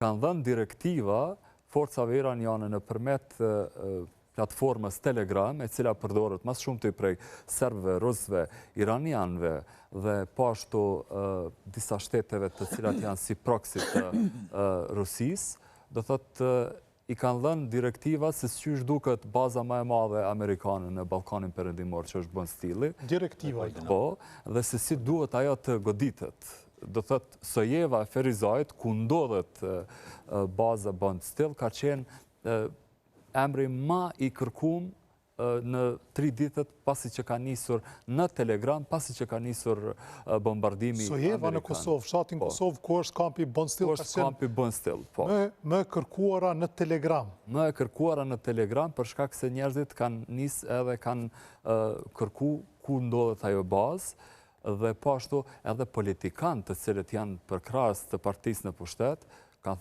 kanë dhënë direktiva forcave iraniane nëpërmjet platformës Telegram, e cila përdoret mas shumë të prej serbëve, rusëve, iranianëve dhe po ashtu disa shteteve të cilat janë si proxy të Rusisë, do thotë i kanë dhënë direktiva se si duket baza më e madhe amerikane në Ballkanin Perëndimor, që është bën stili. Direktiva i Po, dhe se si duhet ajo të goditet. Do thëtë Sojeva e Ferizajt, ku ndodhet baza bën stil, ka qenë emri ma i kërkum në 3 ditët pasi që ka nisur në Telegram, pasi që ka nisur bombardimi amerikan. Sojeva në Kosovë, fshatin Kosovë, ku është kampi bën stil, ka qenë kampi bën stil, po. Më kërkuara në Telegram. Më kërkuara në Telegram, për shkak se njerëzit kanë nis edhe kanë kërku ku ndodhet ajo bazë, dhe po ashtu edhe politikanë të cilët janë përkrahës të partisë në pushtet,